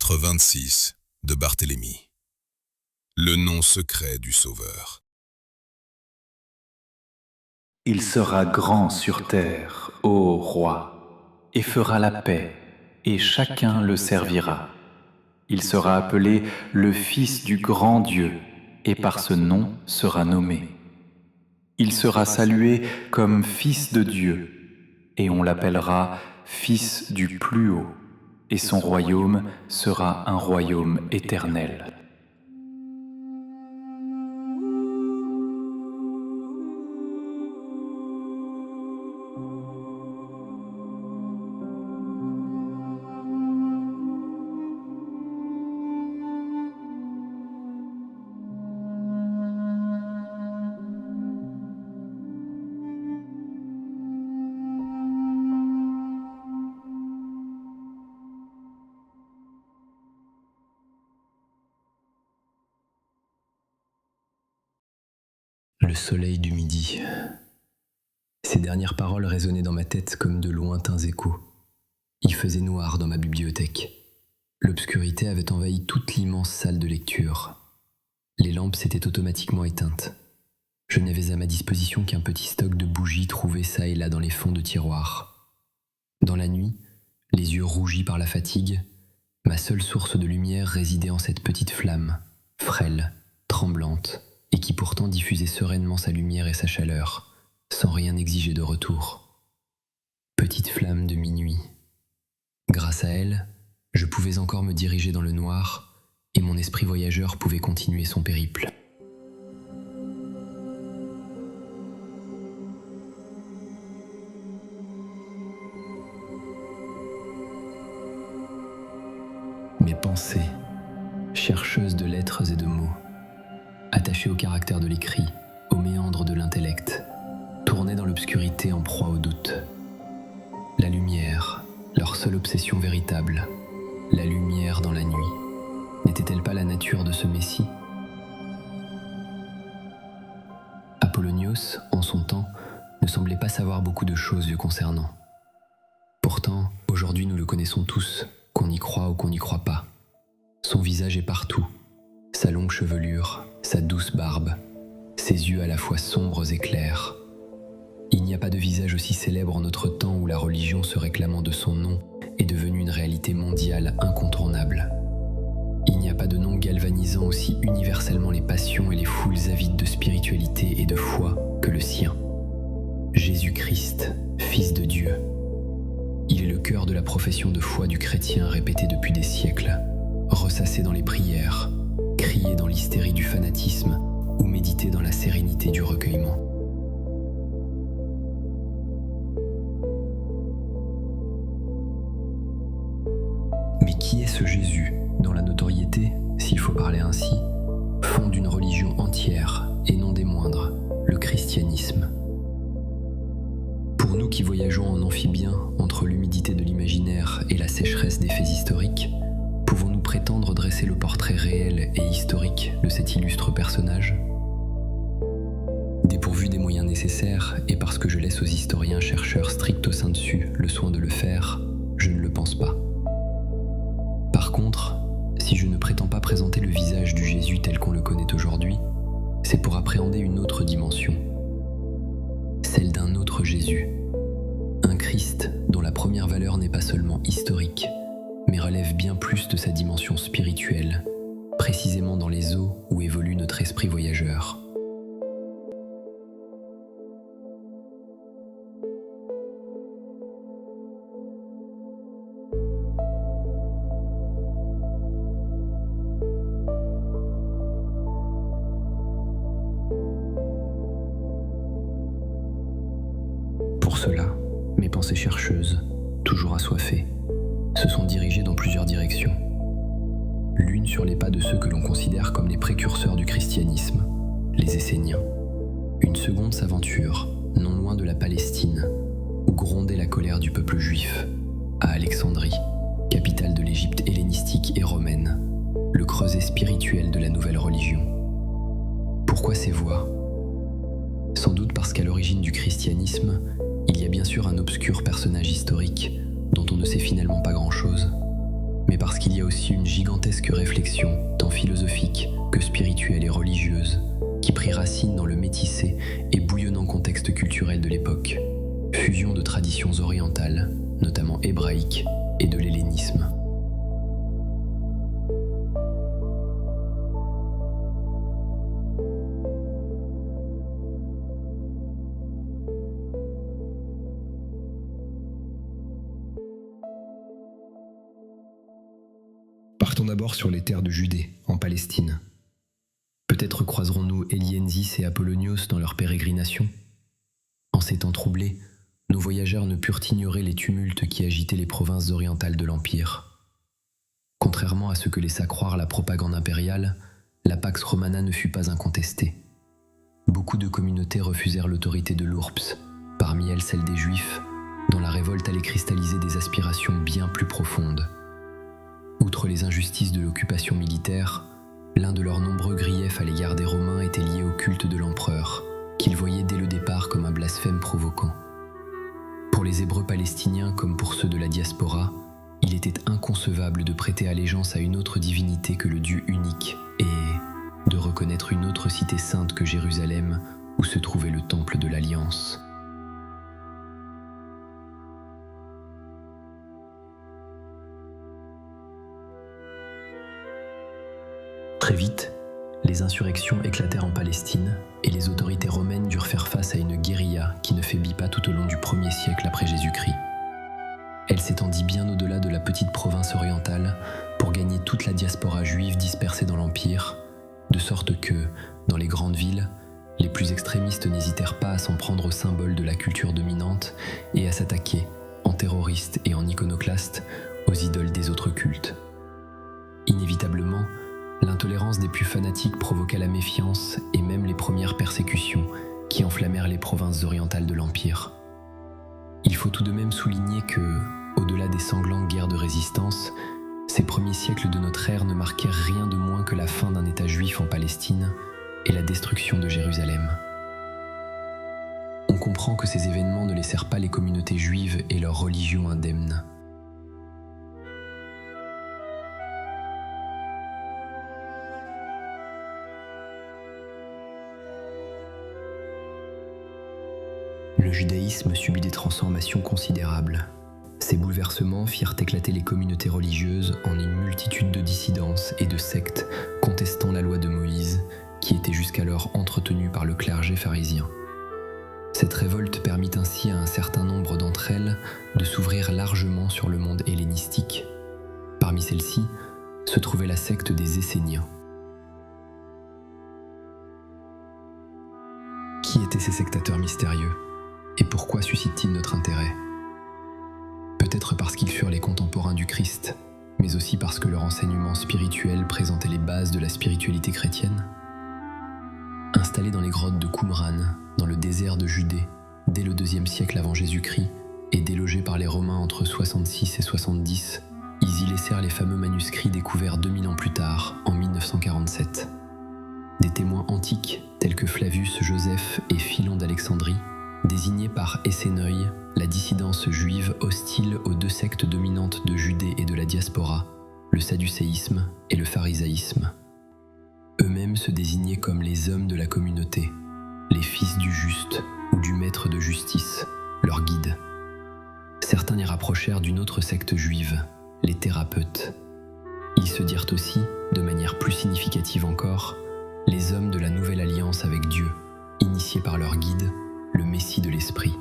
Chapitre 26 de Barthélemy. Le nom secret du Sauveur. Il sera grand sur terre, ô roi, et fera la paix, et chacun le servira. Il sera appelé le Fils du grand Dieu, et par ce nom sera nommé. Il sera salué comme Fils de Dieu, et on l'appellera Fils du Plus-Haut, et son royaume sera un royaume éternel. Le soleil du midi. Ces dernières paroles résonnaient dans ma tête comme de lointains échos. Il faisait noir dans ma bibliothèque. L'obscurité avait envahi toute l'immense salle de lecture. Les lampes s'étaient automatiquement éteintes. Je n'avais à ma disposition qu'un petit stock de bougies trouvées çà et là dans les fonds de tiroirs. Dans la nuit, les yeux rougis par la fatigue, ma seule source de lumière résidait en cette petite flamme, frêle, tremblante, et qui pourtant diffusait sereinement sa lumière et sa chaleur, sans rien exiger de retour. Petite flamme de minuit. Grâce à elle, je pouvais encore me diriger dans le noir, et mon esprit voyageur pouvait continuer son périple. Mes pensées, chercheuses de lettres et de mots, attachées au caractère de l'écrit, aux méandres de l'intellect, tournaient dans l'obscurité en proie au doute. La lumière, leur seule obsession véritable, la lumière dans la nuit, n'était-elle pas la nature de ce Messie ? Apollonios, en son temps, ne semblait pas savoir beaucoup de choses le concernant. Pourtant, aujourd'hui nous le connaissons tous, qu'on y croit ou qu'on n'y croit pas. Son visage est partout, sa longue chevelure, sa douce barbe, ses yeux à la fois sombres et clairs. Il n'y a pas de visage aussi célèbre en notre temps où la religion se réclamant de son nom est devenue une réalité mondiale incontournable. Il n'y a pas de nom galvanisant aussi universellement les passions et les foules avides de spiritualité et de foi que le sien. Jésus-Christ, Fils de Dieu. Il est le cœur de la profession de foi du chrétien répétée depuis des siècles, ressassée dans les prières, criée dans l'hystérie du fanatisme ou méditée dans la sérénité du recueillement. Mais qui est ce Jésus dont la notoriété, s'il faut parler ainsi, fonde une religion entière et non des moindres, le christianisme? Pour nous qui voyageons en amphibien entre l'humidité de l'imaginaire et la sécheresse des faits historiques, pouvons-nous prétendre dresser le portrait réel et historique de cet illustre personnage ? Dépourvu des moyens nécessaires, et parce que je laisse aux historiens chercheurs stricto sensu le soin de le faire, je ne le pense pas. Par contre, si je ne prétends pas présenter le visage du Jésus tel qu'on le connaît aujourd'hui, c'est pour appréhender une autre dimension, celle d'un autre Jésus, un Christ dont la première valeur n'est pas seulement historique, mais relève bien plus de sa dimension spirituelle, précisément dans les eaux où évolue notre esprit voyageur. Pour cela, mes pensées chercheuses, toujours assoiffées, se sont dirigées dans plusieurs directions. L'une sur les pas de ceux que l'on considère comme les précurseurs du christianisme, les Esséniens. Une seconde s'aventure, non loin de la Palestine, où grondait la colère du peuple juif, à Alexandrie, capitale de l'Égypte hellénistique et romaine, le creuset spirituel de la nouvelle religion. Pourquoi ces voix ? Sans doute parce qu'à l'origine du christianisme, il y a bien sûr un obscur personnage historique dont on ne sait finalement pas grand-chose. mais parce qu'il y a aussi une gigantesque réflexion, tant philosophique que spirituelle et religieuse, qui prit racine dans le métissé et bouillonnant contexte culturel de l'époque, fusion de traditions orientales, notamment hébraïques, et de l'hellénisme. Partons d'abord sur les terres de Judée, en Palestine. Peut-être croiserons-nous Eliensis et Apollonios dans leur pérégrination. En ces temps troublés, nos voyageurs ne purent ignorer les tumultes qui agitaient les provinces orientales de l'Empire. Contrairement à ce que laissa croire la propagande impériale, la Pax Romana ne fut pas incontestée. Beaucoup de communautés refusèrent l'autorité de l'URPS, parmi elles celle des Juifs, dont la révolte allait cristalliser des aspirations bien plus profondes. Outre les injustices de l'occupation militaire, l'un de leurs nombreux griefs à l'égard des Romains était lié au culte de l'empereur, qu'ils voyaient dès le départ comme un blasphème provoquant. Pour les Hébreux palestiniens comme pour ceux de la diaspora, il était inconcevable de prêter allégeance à une autre divinité que le Dieu unique et de reconnaître une autre cité sainte que Jérusalem où se trouvait le temple de l'Alliance. Très vite, les insurrections éclatèrent en Palestine et les autorités romaines durent faire face à une guérilla qui ne faiblit pas tout au long du 1er siècle après Jésus-Christ. Elle s'étendit bien au-delà de la petite province orientale pour gagner toute la diaspora juive dispersée dans l'Empire, de sorte que, dans les grandes villes, les plus extrémistes n'hésitèrent pas à s'en prendre aux symboles de la culture dominante et à s'attaquer, en terroristes et en iconoclastes, aux idoles des autres cultes. Inévitablement, l'intolérance des plus fanatiques provoqua la méfiance et même les premières persécutions qui enflammèrent les provinces orientales de l'Empire. Il faut tout de même souligner que, au-delà des sanglantes guerres de résistance, ces premiers siècles de notre ère ne marquèrent rien de moins que la fin d'un État juif en Palestine et la destruction de Jérusalem. On comprend que ces événements ne laissèrent pas les communautés juives et leur religion indemnes. Le judaïsme subit des transformations considérables. Ces bouleversements firent éclater les communautés religieuses en une multitude de dissidences et de sectes contestant la loi de Moïse, qui était jusqu'alors entretenue par le clergé pharisien. Cette révolte permit ainsi à un certain nombre d'entre elles de s'ouvrir largement sur le monde hellénistique. Parmi celles-ci se trouvait la secte des Esséniens. Qui étaient ces sectateurs mystérieux ? Et pourquoi suscitent-ils notre intérêt ? Peut-être parce qu'ils furent les contemporains du Christ, mais aussi parce que leur enseignement spirituel présentait les bases de la spiritualité chrétienne. Installés dans les grottes de Qumran, dans le désert de Judée, dès le IIe siècle avant Jésus-Christ, et délogés par les Romains entre 66 et 70, ils y laissèrent les fameux manuscrits découverts 2000 ans plus tard, en 1947. Des témoins antiques, tels que Flavius Joseph et Philon d'Alexandrie, désignés par Essénoï, la dissidence juive hostile aux deux sectes dominantes de Judée et de la diaspora, le sadducéisme et le pharisaïsme. Eux-mêmes se désignaient comme les hommes de la communauté, les fils du juste ou du maître de justice, leur guide. Certains les rapprochèrent d'une autre secte juive, les thérapeutes. Ils se dirent aussi, de manière plus significative encore, les hommes de la nouvelle alliance avec Dieu, initiés par leur guide, le Messie de l'Esprit.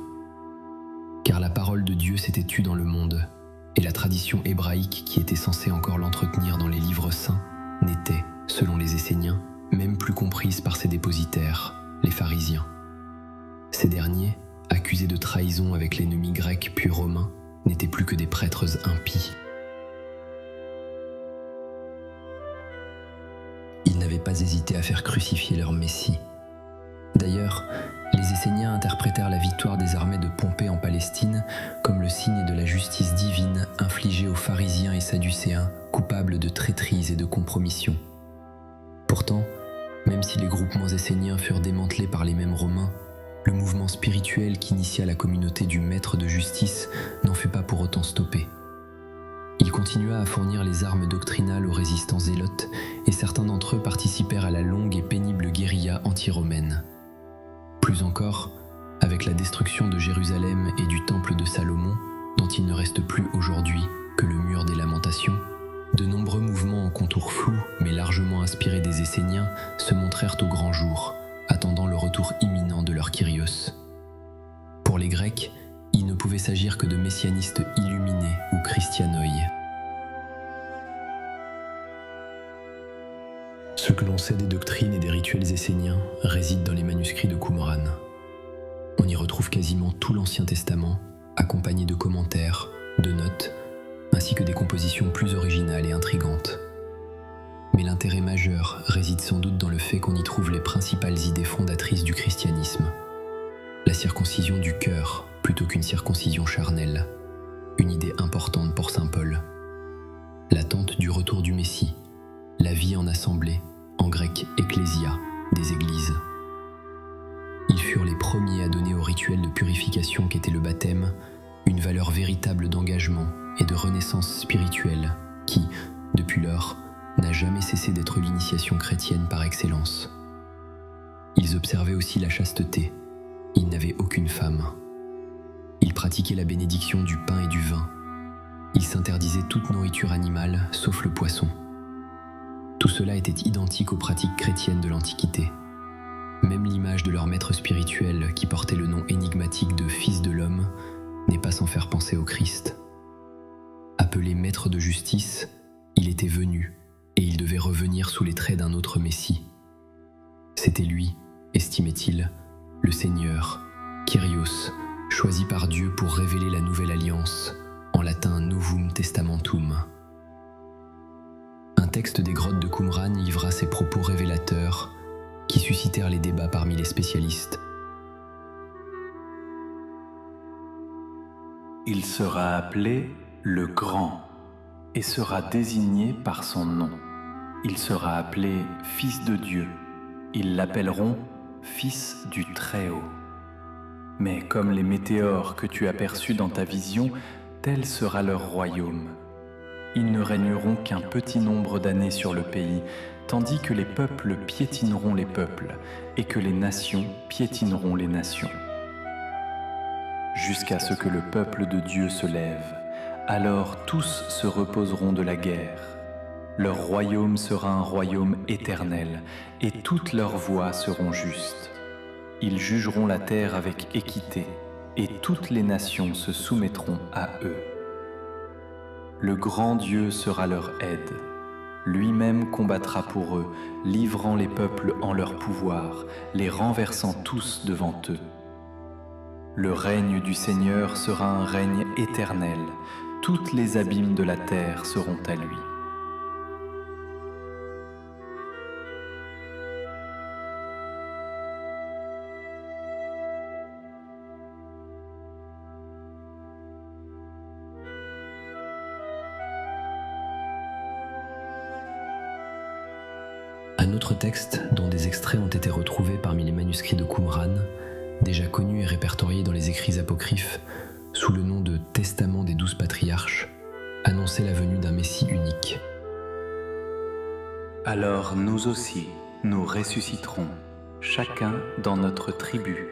Car la parole de Dieu s'était tue dans le monde, et la tradition hébraïque qui était censée encore l'entretenir dans les livres saints n'était, selon les Esséniens, même plus comprise par ses dépositaires, les pharisiens. Ces derniers, accusés de trahison avec l'ennemi grec puis romain, n'étaient plus que des prêtres impies. Ils n'avaient pas hésité à faire crucifier leur Messie. D'ailleurs, les Esséniens interprétèrent la victoire des armées de Pompée en Palestine comme le signe de la justice divine infligée aux pharisiens et sadducéens coupables de traîtrise et de compromission. Pourtant, même si les groupements esséniens furent démantelés par les mêmes Romains, le mouvement spirituel qui initia la communauté du maître de justice n'en fut pas pour autant stoppé. Il continua à fournir les armes doctrinales aux résistants zélotes et certains d'entre eux participèrent à la longue et pénible guérilla anti-romaine. Plus encore, avec la destruction de Jérusalem et du temple de Salomon, dont il ne reste plus aujourd'hui que le mur des lamentations, de nombreux mouvements en contours flous mais largement inspirés des Esséniens se montrèrent au grand jour, attendant le retour imminent de leur Kyrios. Pour les Grecs, il ne pouvait s'agir que de messianistes illuminés ou christianoi. Ce que l'on sait des doctrines et des rituels esséniens réside dans les manuscrits de Qumran. On y retrouve quasiment tout l'Ancien Testament, accompagné de commentaires, de notes, ainsi que des compositions plus originales et intrigantes. Mais l'intérêt majeur réside sans doute dans le fait qu'on y trouve les principales idées fondatrices du christianisme. La circoncision du cœur plutôt qu'une circoncision charnelle, une idée importante pour saint Paul. L'attente du retour du Messie, la vie en assemblée, en grec ecclésia, des églises. Ils furent les premiers à donner au rituel de purification qu'était le baptême une valeur véritable d'engagement et de renaissance spirituelle qui, depuis lors, n'a jamais cessé d'être l'initiation chrétienne par excellence. Ils observaient aussi la chasteté. Ils n'avaient aucune femme. Ils pratiquaient la bénédiction du pain et du vin. Ils s'interdisaient toute nourriture animale, sauf le poisson. Tout cela était identique aux pratiques chrétiennes de l'Antiquité. Même l'image de leur maître spirituel, qui portait le nom énigmatique de Fils de l'homme, n'est pas sans faire penser au Christ. Appelé maître de justice, il était venu, et il devait revenir sous les traits d'un autre Messie. C'était lui, estimait-il, le Seigneur, Kyrios, choisi par Dieu pour révéler la nouvelle alliance, en latin Novum Testamentum. Un texte des grottes de Qumran livra ces propos révélateurs qui suscitèrent les débats parmi les spécialistes. Il sera appelé le Grand et sera désigné par son nom. Il sera appelé Fils de Dieu. Ils l'appelleront Fils du Très-Haut. Mais comme les météores que tu aperçus dans ta vision, tel sera leur royaume. Ils ne régneront qu'un petit nombre d'années sur le pays, tandis que les peuples piétineront les peuples, et que les nations piétineront les nations. Jusqu'à ce que le peuple de Dieu se lève, alors tous se reposeront de la guerre. Leur royaume sera un royaume éternel, et toutes leurs voies seront justes. Ils jugeront la terre avec équité, et toutes les nations se soumettront à eux. Le grand Dieu sera leur aide. Lui-même combattra pour eux, livrant les peuples en leur pouvoir, les renversant tous devant eux. Le règne du Seigneur sera un règne éternel. Toutes les abîmes de la terre seront à lui. Un autre texte, dont des extraits ont été retrouvés parmi les manuscrits de Qumran, déjà connu et répertorié dans les écrits apocryphes sous le nom de Testament des 12 patriarches, annonçait la venue d'un Messie unique. Alors nous aussi, nous ressusciterons, chacun dans notre tribu,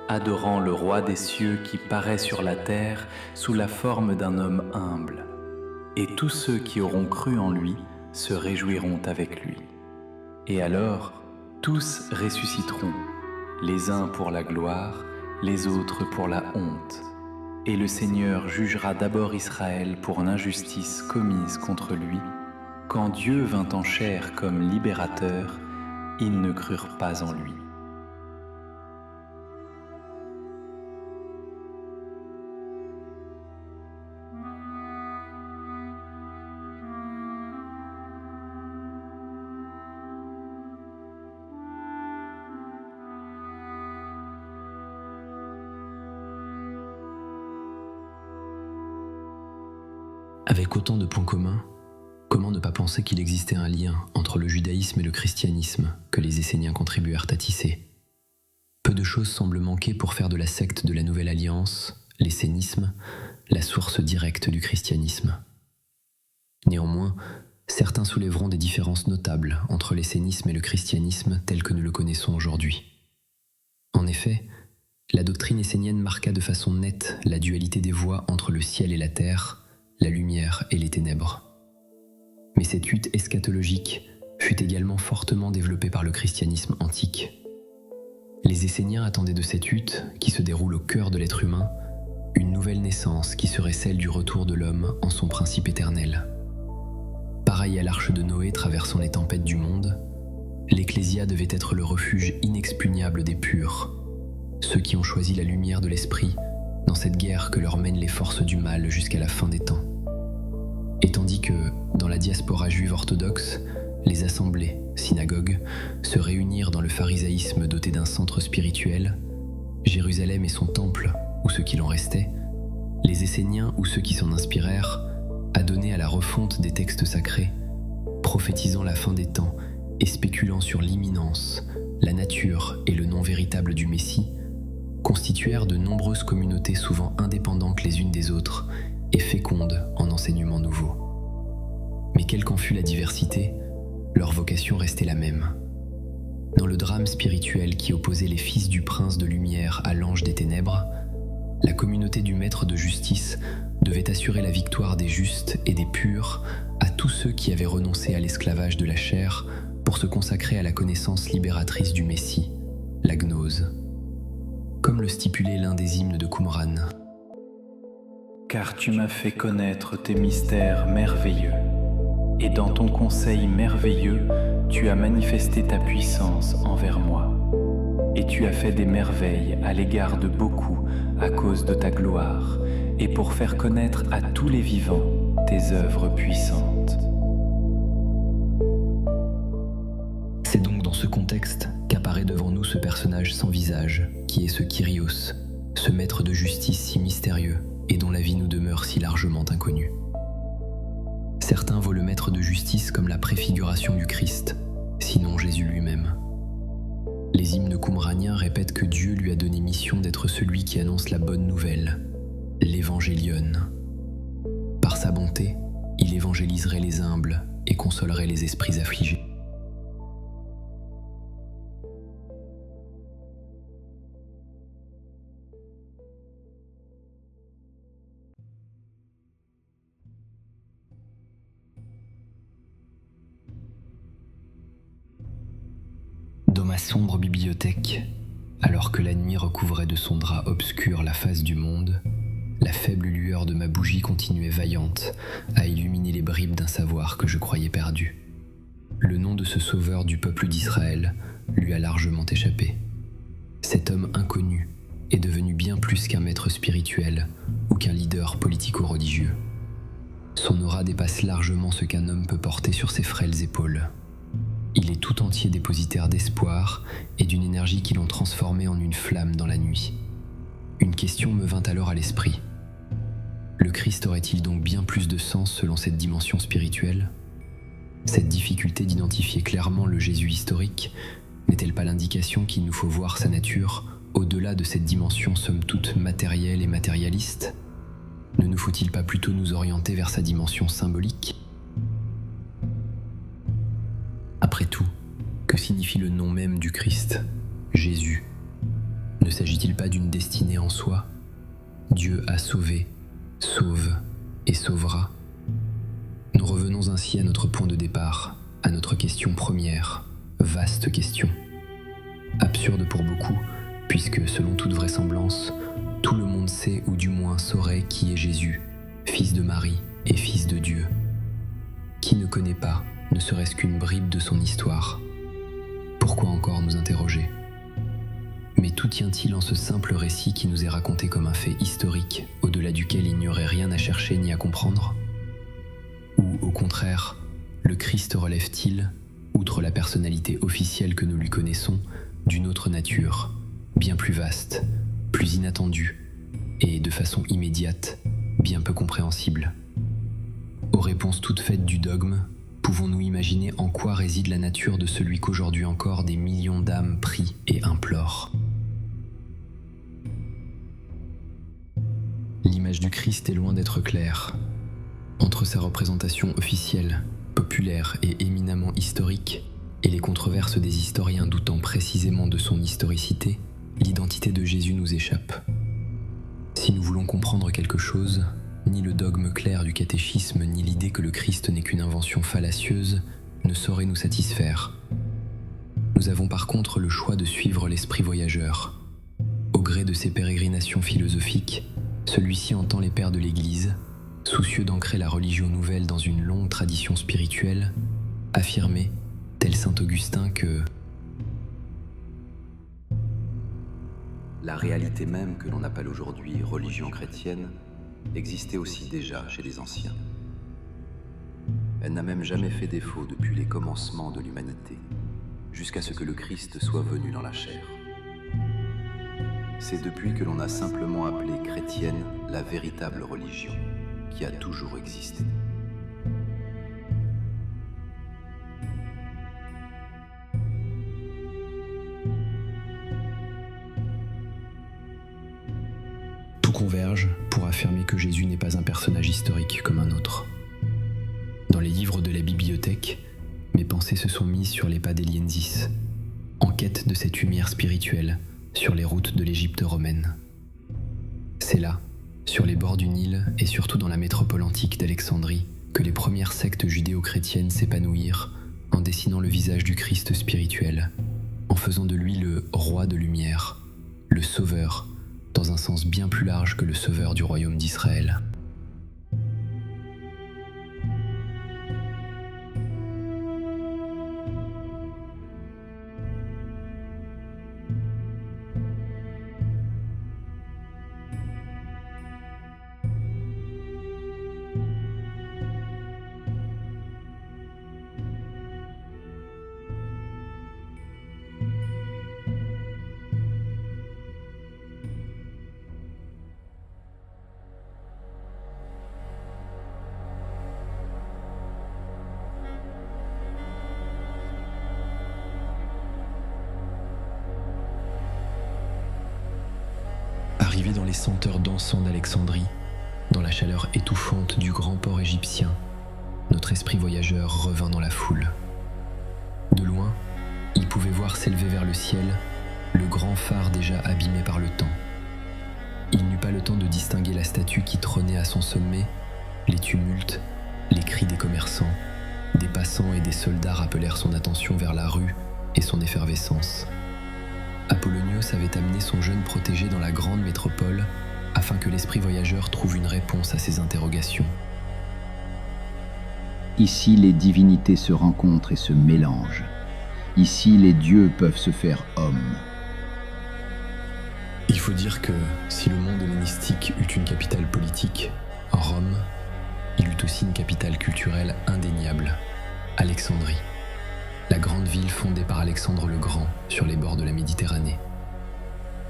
adorant le roi des cieux qui paraît sur la terre sous la forme d'un homme humble. Et tous ceux qui auront cru en lui se réjouiront avec lui. Et alors, tous ressusciteront, les uns pour la gloire, les autres pour la honte. Et le Seigneur jugera d'abord Israël pour l'injustice commise contre lui. Quand Dieu vint en chair comme libérateur, ils ne crurent pas en lui. Avec autant de points communs, comment ne pas penser qu'il existait un lien entre le judaïsme et le christianisme que les Esséniens contribuèrent à tisser? Peu de choses semblent manquer pour faire de la secte de la Nouvelle Alliance, l'essénisme, la source directe du christianisme. Néanmoins, certains soulèveront des différences notables entre l'essénisme et le christianisme tel que nous le connaissons aujourd'hui. En effet, la doctrine essénienne marqua de façon nette la dualité des voies entre le ciel et la terre, la lumière et les ténèbres. Mais cette lutte eschatologique fut également fortement développée par le christianisme antique. Les Esséniens attendaient de cette lutte, qui se déroule au cœur de l'être humain, une nouvelle naissance qui serait celle du retour de l'homme en son principe éternel. Pareil à l'arche de Noé traversant les tempêtes du monde, l'Ecclésia devait être le refuge inexpugnable des purs, ceux qui ont choisi la lumière de l'esprit dans cette guerre que leur mènent les forces du mal jusqu'à la fin des temps. Et tandis que, dans la diaspora juive orthodoxe, les assemblées, synagogues, se réunirent dans le pharisaïsme doté d'un centre spirituel, Jérusalem et son temple, ou ce qu'il en restait, les Esséniens ou ceux qui s'en inspirèrent, adonnaient à la refonte des textes sacrés, prophétisant la fin des temps et spéculant sur l'imminence, la nature et le nom véritable du Messie, constituèrent de nombreuses communautés souvent indépendantes les unes des autres et fécondes en enseignements nouveaux. Mais quelle qu'en fût la diversité, leur vocation restait la même. Dans le drame spirituel qui opposait les fils du prince de lumière à l'ange des ténèbres, la communauté du maître de justice devait assurer la victoire des justes et des purs à tous ceux qui avaient renoncé à l'esclavage de la chair pour se consacrer à la connaissance libératrice du Messie, la gnose. Comme le stipulait l'un des hymnes de Qumran. Car tu m'as fait connaître tes mystères merveilleux, et dans ton conseil merveilleux, tu as manifesté ta puissance envers moi, et tu as fait des merveilles à l'égard de beaucoup à cause de ta gloire, et pour faire connaître à tous les vivants tes œuvres puissantes. C'est donc dans ce contexte qu'apparaît devant nous ce personnage sans visage, qui est ce Kyrios, ce maître de justice si mystérieux et dont la vie nous demeure si largement inconnue. Certains voient le maître de justice comme la préfiguration du Christ, sinon Jésus lui-même. Les hymnes qumraniens répètent que Dieu lui a donné mission d'être celui qui annonce la bonne nouvelle, l'évangélion. Par sa bonté, il évangéliserait les humbles et consolerait les esprits affligés. Dans ma sombre bibliothèque, alors que la nuit recouvrait de son drap obscur la face du monde, la faible lueur de ma bougie continuait vaillante à illuminer les bribes d'un savoir que je croyais perdu. Le nom de ce sauveur du peuple d'Israël lui a largement échappé. Cet homme inconnu est devenu bien plus qu'un maître spirituel ou qu'un leader politico-religieux. Son aura dépasse largement ce qu'un homme peut porter sur ses frêles épaules. Il est tout entier dépositaire d'espoir et d'une énergie qui l'ont transformé en une flamme dans la nuit. Une question me vint alors à l'esprit. Le Christ aurait-il donc bien plus de sens selon cette dimension spirituelle ? Cette difficulté d'identifier clairement le Jésus historique n'est-elle pas l'indication qu'il nous faut voir sa nature au-delà de cette dimension somme toute matérielle et matérialiste ? Ne nous faut-il pas plutôt nous orienter vers sa dimension symbolique ? Après tout, que signifie le nom même du Christ, Jésus ? Ne s'agit-il pas d'une destinée en soi ? Dieu a sauvé, sauve et sauvera. Nous revenons ainsi à notre point de départ, à notre question première, vaste question. Absurde pour beaucoup, puisque selon toute vraisemblance, tout le monde sait ou du moins saurait qui est Jésus, fils de Marie et fils de Dieu. Qui ne connaît pas, ne serait-ce qu'une bribe de son histoire ? Pourquoi encore nous interroger ? Mais tout tient-il en ce simple récit qui nous est raconté comme un fait historique, au-delà duquel il n'y aurait rien à chercher ni à comprendre ? Ou, au contraire, le Christ relève-t-il, outre la personnalité officielle que nous lui connaissons, d'une autre nature, bien plus vaste, plus inattendue, et, de façon immédiate, bien peu compréhensible ? Aux réponses toutes faites du dogme, pouvons-nous imaginer en quoi réside la nature de celui qu'aujourd'hui encore des millions d'âmes prient et implorent ? L'image du Christ est loin d'être claire. Entre sa représentation officielle, populaire et éminemment historique, et les controverses des historiens doutant précisément de son historicité, l'identité de Jésus nous échappe. Si nous voulons comprendre quelque chose, ni le dogme clair du catéchisme, ni l'idée que le Christ n'est qu'une invention fallacieuse ne sauraient nous satisfaire. Nous avons par contre le choix de suivre l'esprit voyageur. Au gré de ses pérégrinations philosophiques, celui-ci entend les pères de l'Église, soucieux d'ancrer la religion nouvelle dans une longue tradition spirituelle, affirmer, tel saint Augustin, que la réalité même que l'on appelle aujourd'hui religion chrétienne existait aussi déjà chez les anciens. Elle n'a même jamais fait défaut depuis les commencements de l'humanité, jusqu'à ce que le Christ soit venu dans la chair. C'est depuis que l'on a simplement appelé chrétienne la véritable religion, qui a toujours existé. tout converge pour affirmer que Jésus n'est pas un personnage historique comme un autre. Dans les livres de la bibliothèque, mes pensées se sont mises sur les pas d'Eliensis, en quête de cette lumière spirituelle sur les routes de l'Égypte romaine. C'est là, sur les bords du Nil et surtout dans la métropole antique d'Alexandrie, que les premières sectes judéo-chrétiennes s'épanouirent en dessinant le visage du Christ spirituel, en faisant de lui le roi de lumière, le sauveur, dans un sens bien plus large que le sauveur du royaume d'Israël. Arrivé dans les senteurs d'encens d'Alexandrie, dans la chaleur étouffante du grand port égyptien, notre esprit voyageur revint dans la foule. De loin, il pouvait voir s'élever vers le ciel le grand phare déjà abîmé par le temps. Il n'eut pas le temps de distinguer la statue qui trônait à son sommet, les tumultes, les cris des commerçants, des passants et des soldats rappelèrent son attention vers la rue et son effervescence. Apollonios avait amené son jeune protégé dans la grande métropole afin que l'esprit voyageur trouve une réponse à ses interrogations. Ici, les divinités se rencontrent et se mélangent. Ici, les dieux peuvent se faire hommes. Il faut dire que si le monde hellénistique eut une capitale politique, Rome, il eut aussi une capitale culturelle indéniable, Alexandrie. La grande ville fondée par Alexandre le Grand sur les bords de la Méditerranée.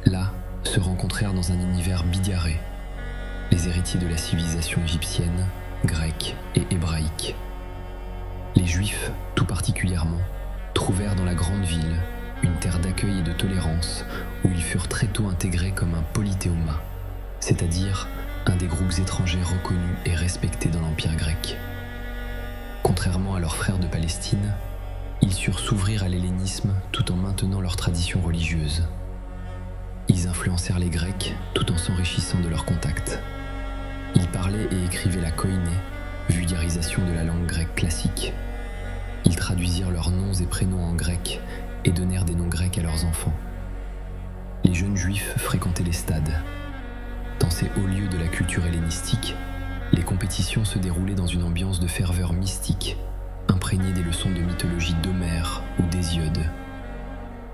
Là, se rencontrèrent dans un univers bigarré, les héritiers de la civilisation égyptienne, grecque et hébraïque. Les Juifs, tout particulièrement, trouvèrent dans la grande ville une terre d'accueil et de tolérance où ils furent très tôt intégrés comme un polythéoma, c'est-à-dire un des groupes étrangers reconnus et respectés dans l'Empire grec. Contrairement à leurs frères de Palestine, ils surent s'ouvrir à l'hellénisme tout en maintenant leur tradition religieuse. Ils influencèrent les Grecs tout en s'enrichissant de leurs contacts. Ils parlaient et écrivaient la koiné, vulgarisation de la langue grecque classique. Ils traduisirent leurs noms et prénoms en grec et donnèrent des noms grecs à leurs enfants. Les jeunes juifs fréquentaient les stades. Dans ces hauts lieux de la culture hellénistique, les compétitions se déroulaient dans une ambiance de ferveur mystique, imprégnée des leçons de mythologie d'Homère ou d'Hésiode.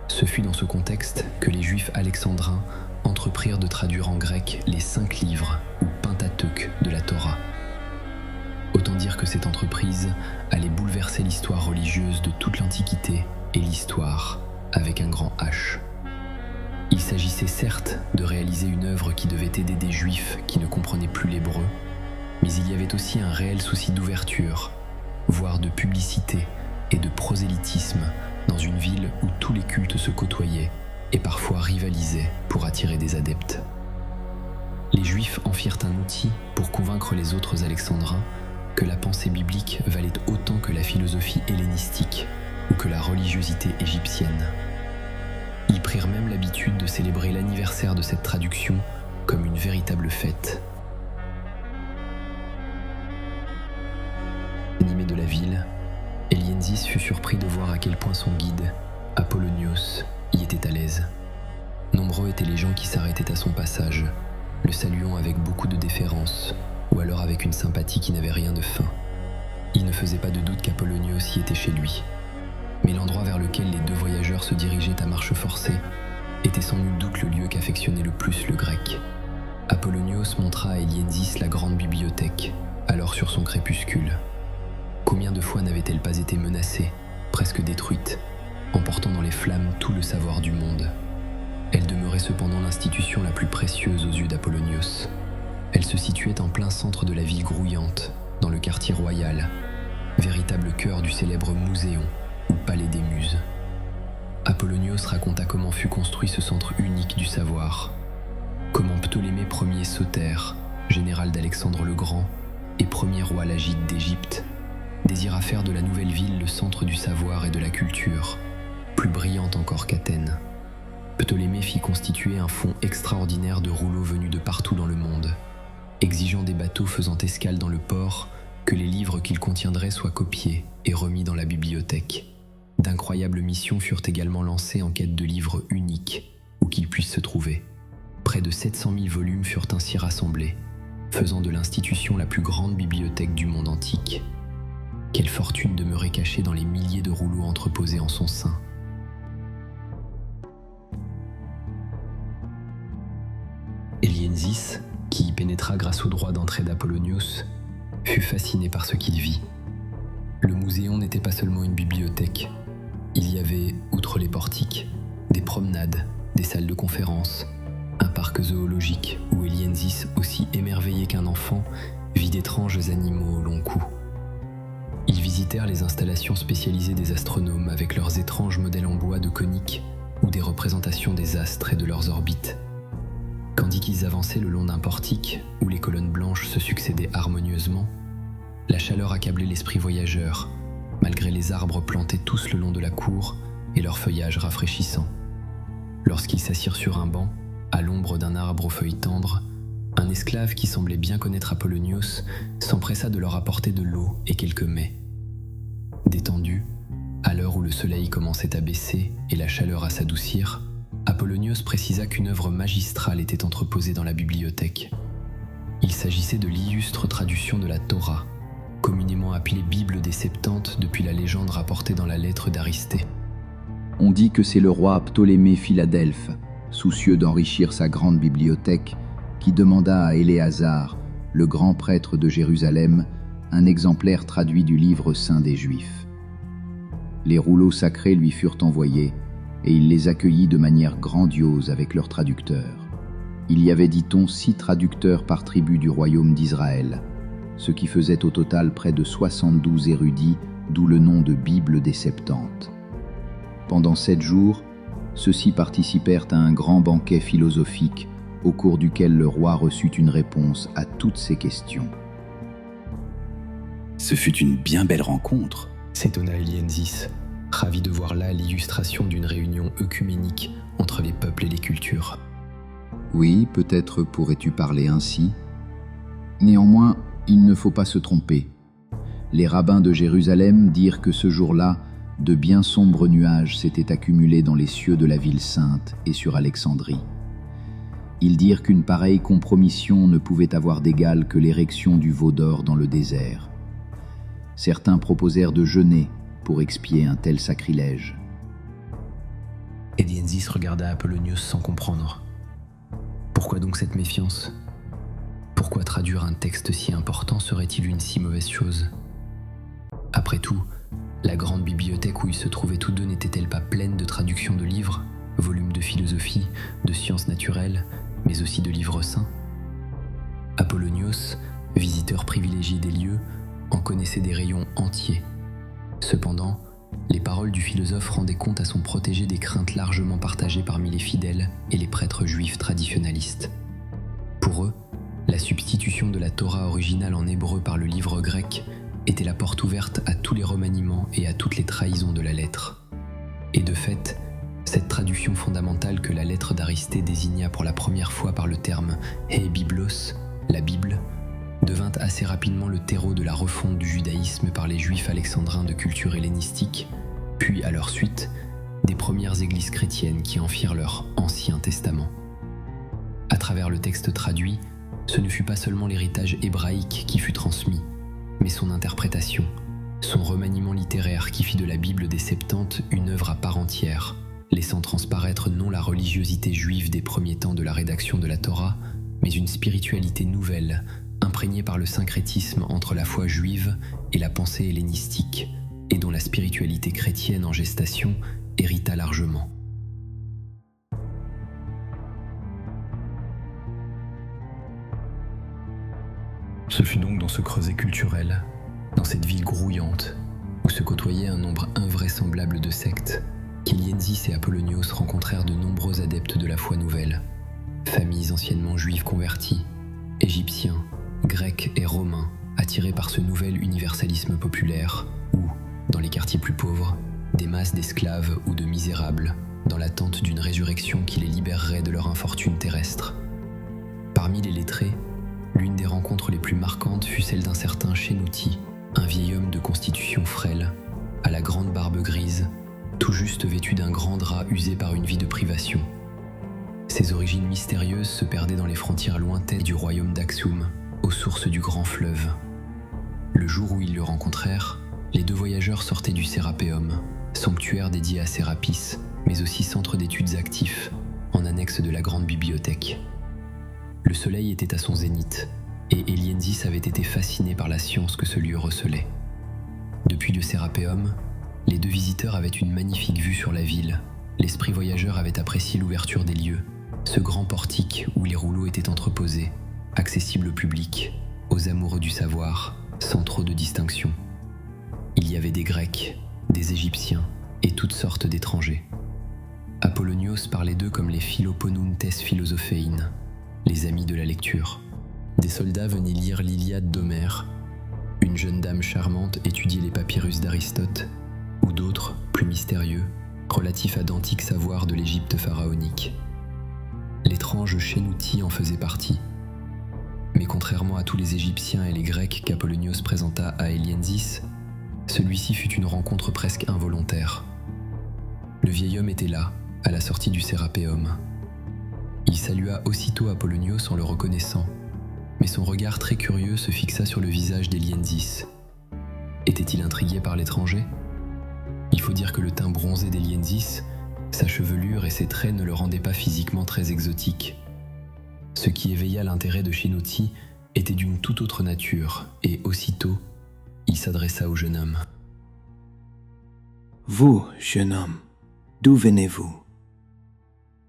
Ce fut dans ce contexte que les Juifs alexandrins entreprirent de traduire en grec les 5 livres ou Pentateuque de la Torah. Autant dire que cette entreprise allait bouleverser l'histoire religieuse de toute l'Antiquité et l'histoire avec un grand H. Il s'agissait certes de réaliser une œuvre qui devait aider des Juifs qui ne comprenaient plus l'hébreu, mais il y avait aussi un réel souci d'ouverture, voire de publicité et de prosélytisme dans une ville où tous les cultes se côtoyaient et parfois rivalisaient pour attirer des adeptes. Les Juifs en firent un outil pour convaincre les autres Alexandrins que la pensée biblique valait autant que la philosophie hellénistique ou que la religiosité égyptienne. Ils prirent même l'habitude de célébrer l'anniversaire de cette traduction comme une véritable fête. Animé de la ville, Elienzis fut surpris de voir à quel point son guide, Apollonios, y était à l'aise. Nombreux étaient les gens qui s'arrêtaient à son passage, le saluant avec beaucoup de déférence, ou alors avec une sympathie qui n'avait rien de fin. Il ne faisait pas de doute qu'Apollonios y était chez lui. Mais l'endroit vers lequel les deux voyageurs se dirigeaient à marche forcée était sans nul doute le lieu qu'affectionnait le plus le grec. Apollonios montra à Elienzis la grande bibliothèque, alors sur son crépuscule. Combien de fois n'avait-elle pas été menacée, presque détruite, emportant dans les flammes tout le savoir du monde? Elle demeurait cependant l'institution la plus précieuse aux yeux d'Apollonios. Elle se situait en plein centre de la ville grouillante, dans le quartier royal, véritable cœur du célèbre Muséon, ou palais des Muses. Apollonios raconta comment fut construit ce centre unique du savoir, comment Ptolémée Ier Sotère, général d'Alexandre le Grand et premier roi lagide d'Égypte, désira faire de la nouvelle ville le centre du savoir et de la culture, plus brillante encore qu'Athènes. Ptolémée fit constituer un fonds extraordinaire de rouleaux venus de partout dans le monde, exigeant des bateaux faisant escale dans le port que les livres qu'ils contiendraient soient copiés et remis dans la bibliothèque. D'incroyables missions furent également lancées en quête de livres uniques, où qu'ils puissent se trouver. Près de 700 000 volumes furent ainsi rassemblés, faisant de l'institution la plus grande bibliothèque du monde antique. Quelle fortune demeurait cachée dans les milliers de rouleaux entreposés en son sein. Elienzis, qui y pénétra grâce au droit d'entrée d'Apollonios, fut fasciné par ce qu'il vit. Le Muséon n'était pas seulement une bibliothèque. Il y avait, outre les portiques, des promenades, des salles de conférences, un parc zoologique où Elienzis, aussi émerveillé qu'un enfant, vit d'étranges animaux au long cou. Ils visitèrent les installations spécialisées des astronomes avec leurs étranges modèles en bois de coniques ou des représentations des astres et de leurs orbites. Tandis qu'ils avançaient le long d'un portique où les colonnes blanches se succédaient harmonieusement, la chaleur accablait l'esprit voyageur, malgré les arbres plantés tous le long de la cour et leur feuillage rafraîchissant. Lorsqu'ils s'assirent sur un banc, à l'ombre d'un arbre aux feuilles tendres, un esclave qui semblait bien connaître Apollonios s'empressa de leur apporter de l'eau et quelques mets. Détendu, à l'heure où le soleil commençait à baisser et la chaleur à s'adoucir, Apollonios précisa qu'une œuvre magistrale était entreposée dans la bibliothèque. Il s'agissait de l'illustre traduction de la Torah, communément appelée Bible des Septante depuis la légende rapportée dans la lettre d'Aristée. On dit que c'est le roi Ptolémée Philadelphe, soucieux d'enrichir sa grande bibliothèque, qui demanda à Éléazar, le grand prêtre de Jérusalem, un exemplaire traduit du livre saint des Juifs. Les rouleaux sacrés lui furent envoyés, et il les accueillit de manière grandiose avec leurs traducteurs. Il y avait, dit-on, 6 traducteurs par tribu du royaume d'Israël, ce qui faisait au total près de 72 érudits, d'où le nom de Bible des Septante. Pendant 7 jours, ceux-ci participèrent à un grand banquet philosophique au cours duquel le roi reçut une réponse à toutes ses questions. Ce fut une bien belle rencontre, s'étonna Elienzis, ravi de voir là l'illustration d'une réunion œcuménique entre les peuples et les cultures. Oui, peut-être pourrais-tu parler ainsi. Néanmoins, il ne faut pas se tromper. Les rabbins de Jérusalem dirent que ce jour-là, de bien sombres nuages s'étaient accumulés dans les cieux de la ville sainte et sur Alexandrie. Ils dirent qu'une pareille compromission ne pouvait avoir d'égal que l'érection du veau d'or dans le désert. Certains proposèrent de jeûner pour expier un tel sacrilège. Elienzis regarda Apollonios sans comprendre. Pourquoi donc cette méfiance? Pourquoi traduire un texte si important serait-il une si mauvaise chose? Après tout, la grande bibliothèque où ils se trouvaient tous deux n'était-elle pas pleine de traductions de livres, volumes de philosophie, de sciences naturelles, mais aussi de livres saints? Apollonios, visiteur privilégié des lieux, en connaissait des rayons entiers. Cependant, les paroles du philosophe rendaient compte à son protégé des craintes largement partagées parmi les fidèles et les prêtres juifs traditionnalistes. Pour eux, La substitution de la Torah originale en hébreu par le livre grec était la porte ouverte à tous les remaniements et à toutes les trahisons de la lettre. Et de fait, cette traduction fondamentale que la lettre d'Aristée désigna pour la première fois par le terme « He Biblos », la Bible, devint assez rapidement le terreau de la refonte du judaïsme par les juifs alexandrins de culture hellénistique, puis à leur suite, des premières églises chrétiennes qui en firent leur « Ancien Testament ». À travers le texte traduit, ce ne fut pas seulement l'héritage hébraïque qui fut transmis, mais son interprétation, son remaniement littéraire qui fit de la Bible des Septante une œuvre à part entière, laissant transparaître non la religiosité juive des premiers temps de la rédaction de la Torah, mais une spiritualité nouvelle, imprégnée par le syncrétisme entre la foi juive et la pensée hellénistique, et dont la spiritualité chrétienne en gestation hérita largement. Ce fut donc dans ce creuset culturel, dans cette ville grouillante, où se côtoyait un nombre invraisemblable de sectes, qu'Elienzis et Apollonios rencontrèrent de nombreux adeptes de la foi nouvelle, familles anciennement juives converties, égyptiens, grecs et romains, attirés par ce nouvel universalisme populaire, où, dans les quartiers plus pauvres, des masses d'esclaves ou de misérables, dans l'attente d'une résurrection qui les libérerait de leur infortune terrestre. Parmi les lettrés, l'une des rencontres les plus marquantes fut celle d'un certain Chénouti, un vieil homme de constitution frêle, à la grande barbe grise, tout juste vêtu d'un grand drap usé par une vie de privation. Ses origines mystérieuses se perdaient dans les frontières lointaines du royaume d'Aksum, aux sources du grand fleuve. Le jour où ils le rencontrèrent, les deux voyageurs sortaient du Sérapéum, sanctuaire dédié à Sérapis, mais aussi centre d'études actif, en annexe de la grande bibliothèque. Le soleil était à son zénith, et Elienzis avait été fasciné par la science que ce lieu recelait. Depuis le Sérapéum, les deux visiteurs avaient une magnifique vue sur la ville. L'esprit voyageur avait apprécié l'ouverture des lieux, ce grand portique où les rouleaux étaient entreposés, accessible au public, aux amoureux du savoir, sans trop de distinction. Il y avait des Grecs, des Égyptiens et toutes sortes d'étrangers. Apollonios parlait d'eux comme les Philoponuntes Philosophéines, les amis de la lecture. Des soldats venaient lire l'Iliade d'Homère, une jeune dame charmante étudiait les papyrus d'Aristote, ou d'autres, plus mystérieux, relatifs à d'antiques savoirs de l'Égypte pharaonique. L'étrange Chénouti en faisait partie. Mais contrairement à tous les Égyptiens et les Grecs qu'Apollonios présenta à Elienzis, celui-ci fut une rencontre presque involontaire. Le vieil homme était là, à la sortie du Sérapéum. Il salua aussitôt Apollonios en le reconnaissant, mais son regard très curieux se fixa sur le visage d'Elienzis. Était-il intrigué par l'étranger ? Il faut dire que le teint bronzé d'Elienzis, sa chevelure et ses traits ne le rendaient pas physiquement très exotique. Ce qui éveilla l'intérêt de Chénouti était d'une toute autre nature, et aussitôt, il s'adressa au jeune homme. « Vous, jeune homme, d'où venez-vous »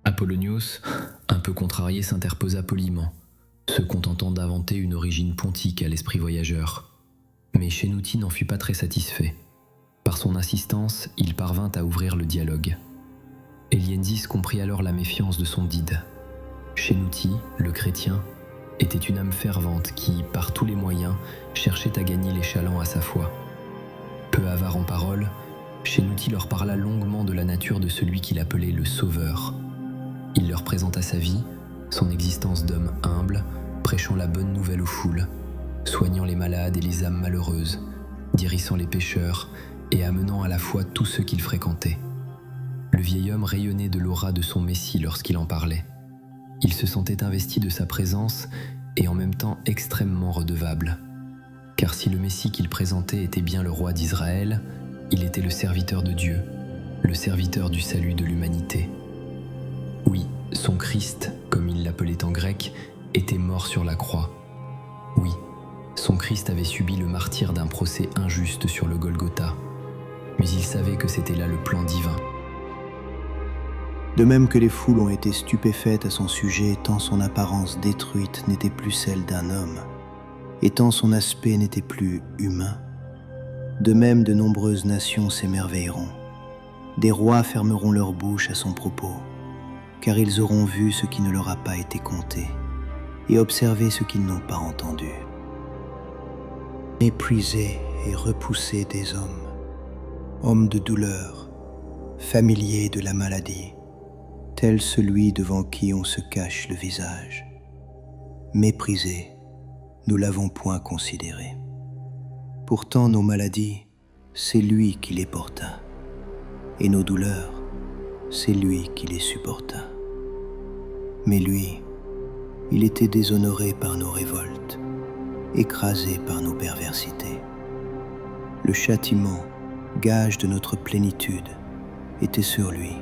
Apollonios, un peu contrarié, s'interposa poliment, se contentant d'inventer une origine pontique à l'esprit voyageur. Mais Chénouti n'en fut pas très satisfait. Par son insistance, il parvint à ouvrir le dialogue. Elienzis comprit alors la méfiance de son guide. Chénouti, le chrétien, était une âme fervente qui, par tous les moyens, cherchait à gagner les chalands à sa foi. Peu avare en paroles, Chénouti leur parla longuement de la nature de celui qu'il appelait le Sauveur. Il leur présenta sa vie, son existence d'homme humble, prêchant la bonne nouvelle aux foules, soignant les malades et les âmes malheureuses, guérissant les pécheurs et amenant à la foi tous ceux qu'il fréquentait. Le vieil homme rayonnait de l'aura de son Messie lorsqu'il en parlait. Il se sentait investi de sa présence et en même temps extrêmement redevable. Car si le Messie qu'il présentait était bien le roi d'Israël, il était le serviteur de Dieu, le serviteur du salut de l'humanité. Oui, son Christ, comme il l'appelait en grec, était mort sur la croix. Oui, son Christ avait subi le martyre d'un procès injuste sur le Golgotha. Mais il savait que c'était là le plan divin. De même que les foules ont été stupéfaites à son sujet, tant son apparence détruite n'était plus celle d'un homme, et tant son aspect n'était plus humain. De même, de nombreuses nations s'émerveilleront. Des rois fermeront leur bouche à son propos, car ils auront vu ce qui ne leur a pas été conté. et observez ce qu'ils n'ont pas entendu. Méprisés et repoussés des hommes de douleur, familiers de la maladie, tel celui devant qui on se cache le visage. Méprisé, nous l'avons point considéré. Pourtant nos maladies, c'est lui qui les porta, et nos douleurs, c'est lui qui les supporta. Mais lui, il était déshonoré par nos révoltes, écrasé par nos perversités. Le châtiment, gage de notre plénitude, était sur lui,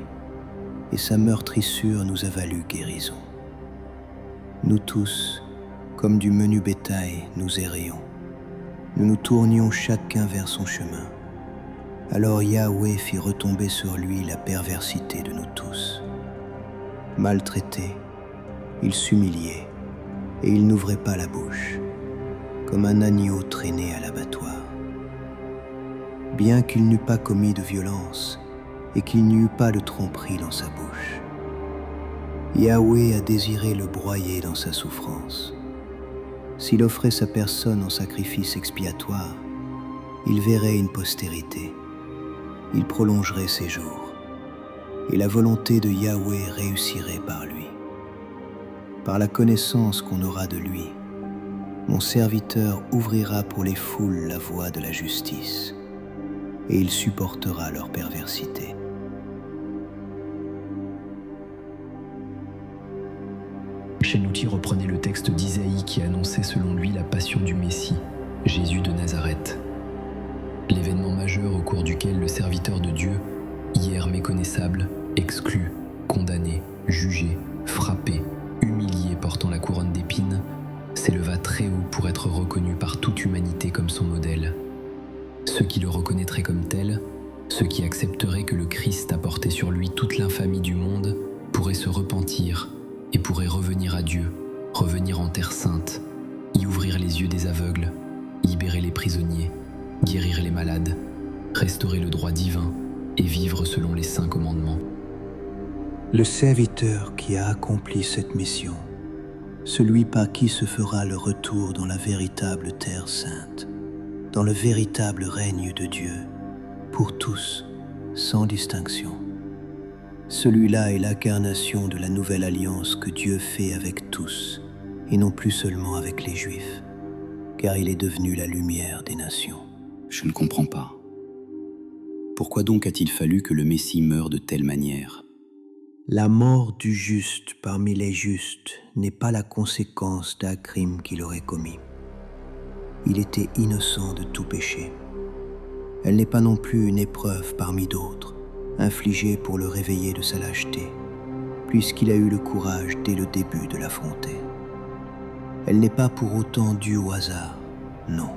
et sa meurtrissure nous a valu guérison. Nous tous, comme du menu bétail, nous errions. Nous nous tournions chacun vers son chemin. Alors Yahweh fit retomber sur lui la perversité de nous tous. Maltraité, il s'humiliait, et il n'ouvrait pas la bouche, comme un agneau traîné à l'abattoir. Bien qu'il n'eût pas commis de violence, et qu'il n'y eût pas de tromperie dans sa bouche, Yahweh a désiré le broyer dans sa souffrance. S'il offrait sa personne en sacrifice expiatoire, il verrait une postérité, il prolongerait ses jours, et la volonté de Yahweh réussirait par lui. Par la connaissance qu'on aura de lui, mon serviteur ouvrira pour les foules la voie de la justice, et il supportera leur perversité. Chenouti reprenait le texte d'Isaïe qui annonçait selon lui la passion du Messie, Jésus de Nazareth. L'événement majeur au cours duquel le serviteur de Dieu, hier méconnaissable, exclu, condamné, jugé, frappé, humilié portant la couronne d'épines, s'éleva très haut pour être reconnu par toute humanité comme son modèle. Ceux qui le reconnaîtraient comme tel, ceux qui accepteraient que le Christ a porté sur lui toute l'infamie du monde, pourraient se repentir et pourraient revenir à Dieu, revenir en terre sainte, y ouvrir les yeux des aveugles, libérer les prisonniers, guérir les malades, restaurer le droit divin et vivre selon les saints commandements. Le serviteur qui a accompli cette mission, celui par qui se fera le retour dans la véritable terre sainte, dans le véritable règne de Dieu, pour tous, sans distinction. Celui-là est l'incarnation de la nouvelle alliance que Dieu fait avec tous, et non plus seulement avec les Juifs, car il est devenu la lumière des nations. Je ne comprends pas. Pourquoi donc a-t-il fallu que le Messie meure de telle manière ? La mort du juste parmi les justes n'est pas la conséquence d'un crime qu'il aurait commis. Il était innocent de tout péché. Elle n'est pas non plus une épreuve parmi d'autres, infligée pour le réveiller de sa lâcheté, puisqu'il a eu le courage dès le début de l'affronter. Elle n'est pas pour autant due au hasard, non.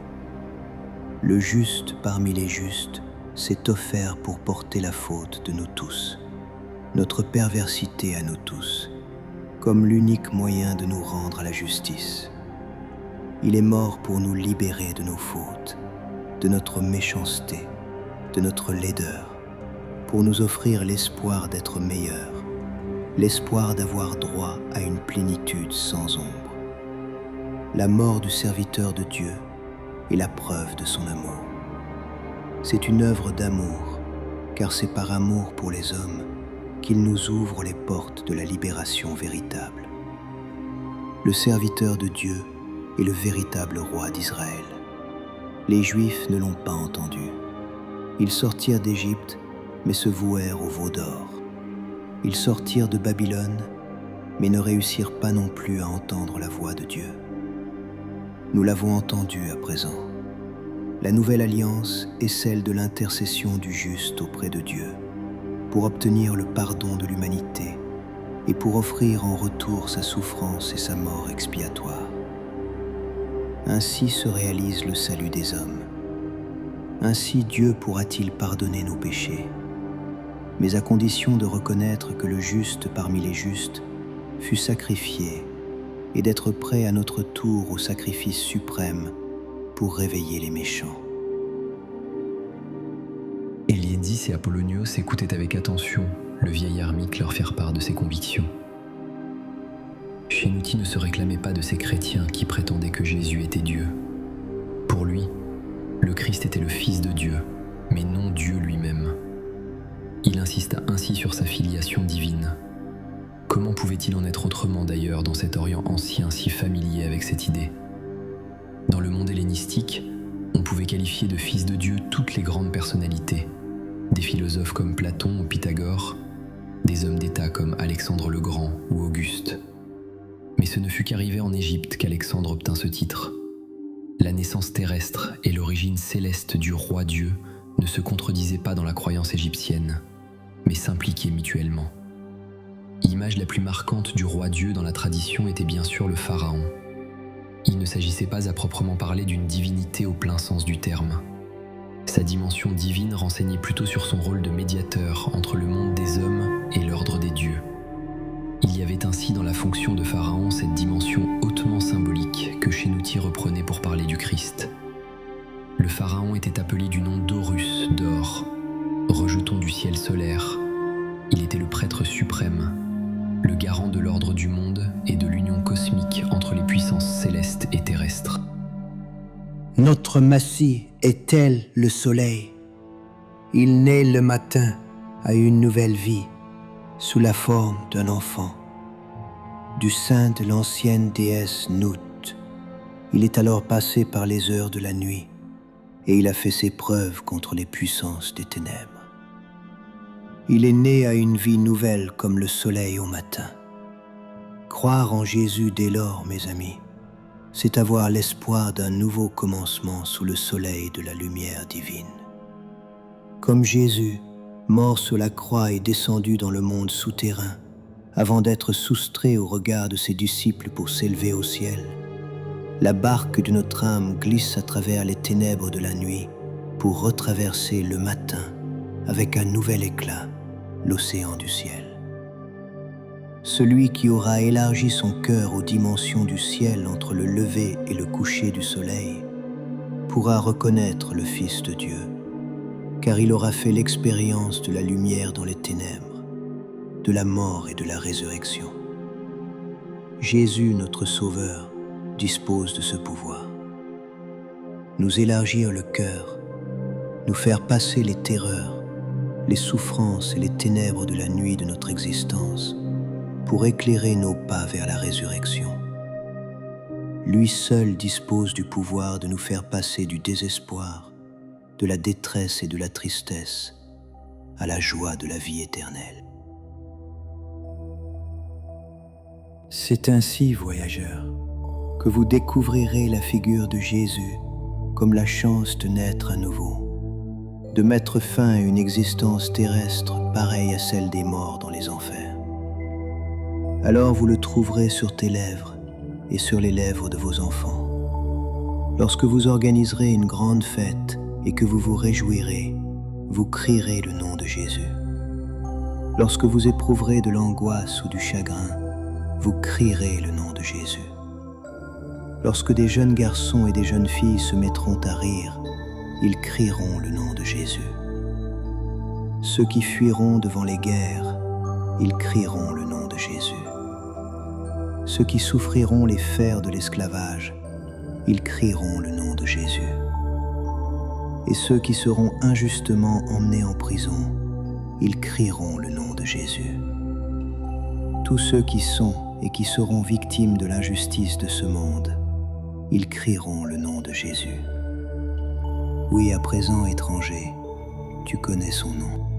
Le juste parmi les justes s'est offert pour porter la faute de nous tous, notre perversité à nous tous, comme l'unique moyen de nous rendre à la justice. Il est mort pour nous libérer de nos fautes, de notre méchanceté, de notre laideur, pour nous offrir l'espoir d'être meilleurs, l'espoir d'avoir droit à une plénitude sans ombre. La mort du serviteur de Dieu est la preuve de son amour. C'est une œuvre d'amour, car c'est par amour pour les hommes qu'il nous ouvre les portes de la libération véritable. Le serviteur de Dieu est le véritable roi d'Israël. Les Juifs ne l'ont pas entendu. Ils sortirent d'Égypte, mais se vouèrent au veau d'or. Ils sortirent de Babylone, mais ne réussirent pas non plus à entendre la voix de Dieu. Nous l'avons entendu à présent. La nouvelle alliance est celle de l'intercession du juste auprès de Dieu, pour obtenir le pardon de l'humanité et pour offrir en retour sa souffrance et sa mort expiatoire. Ainsi se réalise le salut des hommes. Ainsi Dieu pourra-t-il pardonner nos péchés, mais à condition de reconnaître que le juste parmi les justes fut sacrifié et d'être prêt à notre tour au sacrifice suprême pour réveiller les méchants. Eliédis et Apollonios écoutaient avec attention le vieil ermite leur faire part de ses convictions. Chénouti ne se réclamait pas de ces chrétiens qui prétendaient que Jésus était Dieu. Pour lui, le Christ était le Fils de Dieu, mais non Dieu lui-même. Il insista ainsi sur sa filiation divine. Comment pouvait-il en être autrement d'ailleurs dans cet Orient ancien si familier avec cette idée ? Dans le monde hellénistique, on pouvait qualifier de fils de Dieu toutes les grandes personnalités, des philosophes comme Platon ou Pythagore, des hommes d'État comme Alexandre le Grand ou Auguste. Mais ce ne fut qu'arrivé en Égypte qu'Alexandre obtint ce titre. La naissance terrestre et l'origine céleste du roi Dieu ne se contredisaient pas dans la croyance égyptienne, mais s'impliquaient mutuellement. L'image la plus marquante du roi Dieu dans la tradition était bien sûr le pharaon. Il ne s'agissait pas à proprement parler d'une divinité au plein sens du terme. Sa dimension divine renseignait plutôt sur son rôle de médiateur entre le monde des hommes et l'ordre des dieux. Il y avait ainsi dans la fonction de pharaon cette dimension hautement symbolique que Chénouti reprenait pour parler du Christ. Le pharaon était appelé du nom d'Horus, d'or, rejeton du ciel solaire. Il était le prêtre suprême, le garant de l'ordre du monde et de l'union cosmique entre les puissances célestes et terrestres. Notre Messie est tel le soleil. Il naît le matin à une nouvelle vie, sous la forme d'un enfant. Du sein de l'ancienne déesse Nout, il est alors passé par les heures de la nuit, et il a fait ses preuves contre les puissances des ténèbres. Il est né à une vie nouvelle comme le soleil au matin. Croire en Jésus dès lors, mes amis, c'est avoir l'espoir d'un nouveau commencement sous le soleil de la lumière divine. Comme Jésus, mort sur la croix et descendu dans le monde souterrain, avant d'être soustrait au regard de ses disciples pour s'élever au ciel, la barque de notre âme glisse à travers les ténèbres de la nuit pour retraverser le matin avec un nouvel éclat l'océan du ciel. Celui qui aura élargi son cœur aux dimensions du ciel entre le lever et le coucher du soleil pourra reconnaître le Fils de Dieu, car il aura fait l'expérience de la lumière dans les ténèbres, de la mort et de la résurrection. Jésus, notre Sauveur, dispose de ce pouvoir. Nous élargir le cœur, nous faire passer les terreurs, les souffrances et les ténèbres de la nuit de notre existence pour éclairer nos pas vers la résurrection. Lui seul dispose du pouvoir de nous faire passer du désespoir, de la détresse et de la tristesse à la joie de la vie éternelle. C'est ainsi, voyageurs, que vous découvrirez la figure de Jésus comme la chance de naître à nouveau, de mettre fin à une existence terrestre pareille à celle des morts dans les enfers. Alors vous le trouverez sur tes lèvres et sur les lèvres de vos enfants. Lorsque vous organiserez une grande fête et que vous vous réjouirez, vous crierez le nom de Jésus. Lorsque vous éprouverez de l'angoisse ou du chagrin, vous crierez le nom de Jésus. Lorsque des jeunes garçons et des jeunes filles se mettront à rire, ils crieront le nom de Jésus. Ceux qui fuiront devant les guerres, ils crieront le nom de Jésus. Ceux qui souffriront les fers de l'esclavage, ils crieront le nom de Jésus. Et ceux qui seront injustement emmenés en prison, ils crieront le nom de Jésus. Tous ceux qui sont et qui seront victimes de l'injustice de ce monde, ils crieront le nom de Jésus. Oui, à présent, étranger, tu connais son nom.